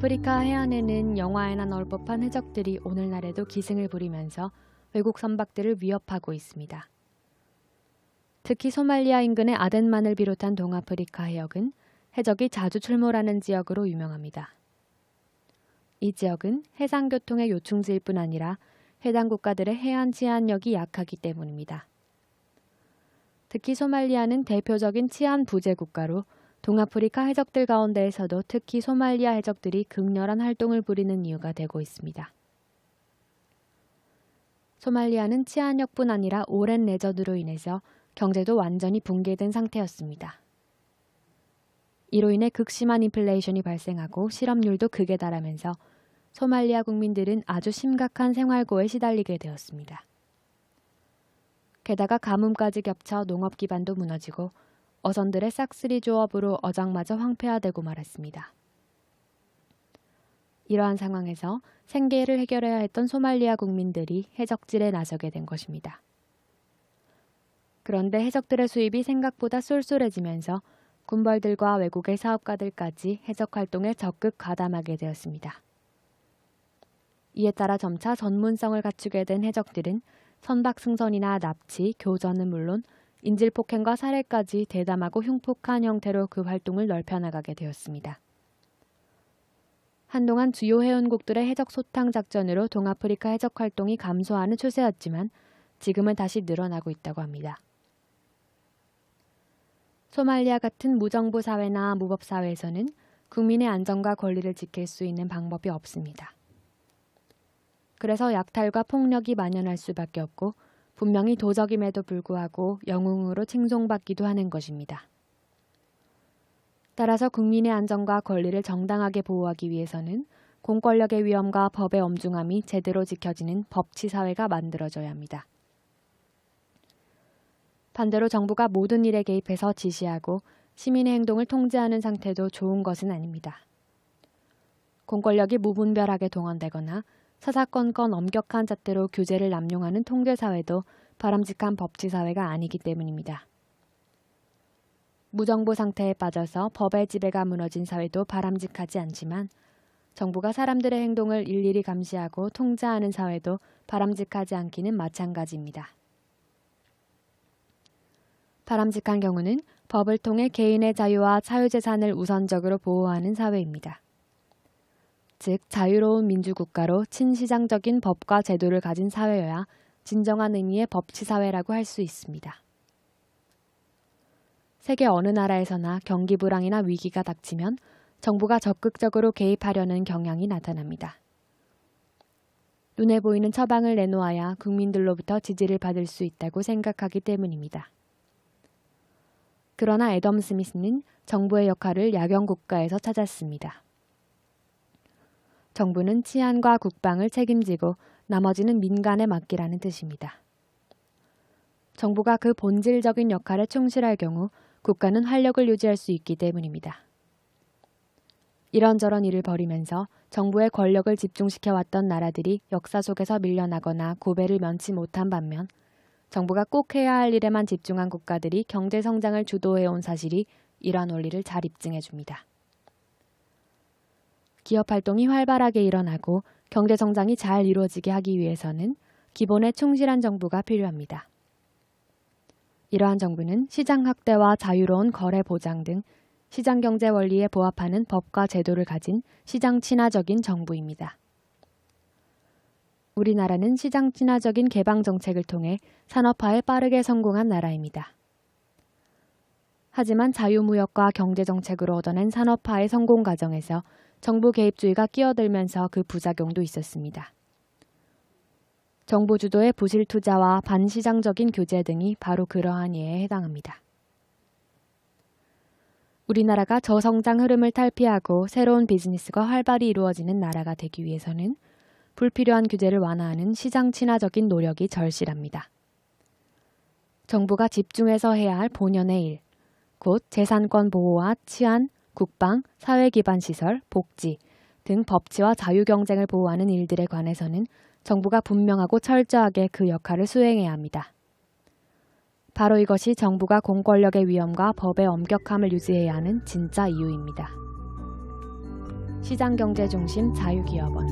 동아프리카 해안에는 영화에나 나올 법한 해적들이 오늘날에도 기승을 부리면서 외국 선박들을 위협하고 있습니다. 특히 소말리아 인근의 아덴만을 비롯한 동아프리카 해역은 해적이 자주 출몰하는 지역으로 유명합니다. 이 지역은 해상교통의 요충지일 뿐 아니라 해당 국가들의 해안 치안력이 약하기 때문입니다. 특히 소말리아는 대표적인 치안 부재 국가로 동아프리카 해적들 가운데에서도 특히 소말리아 해적들이 극렬한 활동을 벌이는 이유가 되고 있습니다. 소말리아는 치안력뿐 아니라 오랜 내전으로 인해서 경제도 완전히 붕괴된 상태였습니다. 이로 인해 극심한 인플레이션이 발생하고 실업률도 극에 달하면서 소말리아 국민들은 아주 심각한 생활고에 시달리게 되었습니다. 게다가 가뭄까지 겹쳐 농업 기반도 무너지고 어선들의 싹쓸이 조업으로 어장마저 황폐화되고 말았습니다. 이러한 상황에서 생계를 해결해야 했던 소말리아 국민들이 해적질에 나서게 된 것입니다. 그런데 해적들의 수입이 생각보다 쏠쏠해지면서 군벌들과 외국의 사업가들까지 해적 활동에 적극 가담하게 되었습니다. 이에 따라 점차 전문성을 갖추게 된 해적들은 선박 승선이나 납치, 교전은 물론 인질폭행과 살해까지 대담하고 흉폭한 형태로 그 활동을 넓혀나가게 되었습니다. 한동안 주요 해운국들의 해적 소탕 작전으로 동아프리카 해적 활동이 감소하는 추세였지만 지금은 다시 늘어나고 있다고 합니다. 소말리아 같은 무정부 사회나 무법 사회에서는 국민의 안전과 권리를 지킬 수 있는 방법이 없습니다. 그래서 약탈과 폭력이 만연할 수밖에 없고 분명히 도적임에도 불구하고 영웅으로 칭송받기도 하는 것입니다. 따라서 국민의 안전과 권리를 정당하게 보호하기 위해서는 공권력의 위엄과 법의 엄중함이 제대로 지켜지는 법치사회가 만들어져야 합니다. 반대로 정부가 모든 일에 개입해서 지시하고 시민의 행동을 통제하는 상태도 좋은 것은 아닙니다. 공권력이 무분별하게 동원되거나 사사건건 엄격한 잣대로 규제를 남용하는 통제사회도 바람직한 법치사회가 아니기 때문입니다. 무정부 상태에 빠져서 법의 지배가 무너진 사회도 바람직하지 않지만 정부가 사람들의 행동을 일일이 감시하고 통제하는 사회도 바람직하지 않기는 마찬가지입니다. 바람직한 경우는 법을 통해 개인의 자유와 사유재산을 우선적으로 보호하는 사회입니다. 즉 자유로운 민주국가로 친시장적인 법과 제도를 가진 사회여야 진정한 의미의 법치사회라고 할 수 있습니다. 세계 어느 나라에서나 경기 불황이나 위기가 닥치면 정부가 적극적으로 개입하려는 경향이 나타납니다. 눈에 보이는 처방을 내놓아야 국민들로부터 지지를 받을 수 있다고 생각하기 때문입니다. 그러나 애덤 스미스는 정부의 역할을 야경국가에서 찾았습니다. 정부는 치안과 국방을 책임지고 나머지는 민간에 맡기라는 뜻입니다. 정부가 그 본질적인 역할에 충실할 경우 국가는 활력을 유지할 수 있기 때문입니다. 이런저런 일을 벌이면서 정부의 권력을 집중시켜왔던 나라들이 역사 속에서 밀려나거나 고배를 면치 못한 반면 정부가 꼭 해야 할 일에만 집중한 국가들이 경제 성장을 주도해온 사실이 이러한 원리를 잘 입증해줍니다. 기업 활동이 활발하게 일어나고 경제 성장이 잘 이루어지게 하기 위해서는 기본에 충실한 정부가 필요합니다. 이러한 정부는 시장 확대와 자유로운 거래 보장 등 시장 경제 원리에 부합하는 법과 제도를 가진 시장 친화적인 정부입니다. 우리나라는 시장 친화적인 개방 정책을 통해 산업화에 빠르게 성공한 나라입니다. 하지만 자유무역과 경제정책으로 얻어낸 산업화의 성공 과정에서 정부 개입주의가 끼어들면서 그 부작용도 있었습니다. 정부 주도의 부실 투자와 반시장적인 규제 등이 바로 그러한 예에 해당합니다. 우리나라가 저성장 흐름을 탈피하고 새로운 비즈니스가 활발히 이루어지는 나라가 되기 위해서는 불필요한 규제를 완화하는 시장 친화적인 노력이 절실합니다. 정부가 집중해서 해야 할 본연의 일, 곧 재산권 보호와 치안, 국방, 사회기반시설, 복지 등 법치와 자유경쟁을 보호하는 일들에 관해서는 정부가 분명하고 철저하게 그 역할을 수행해야 합니다. 바로 이것이 정부가 공권력의 위엄과 법의 엄격함을 유지해야 하는 진짜 이유입니다. 시장경제 중심 자유기업원.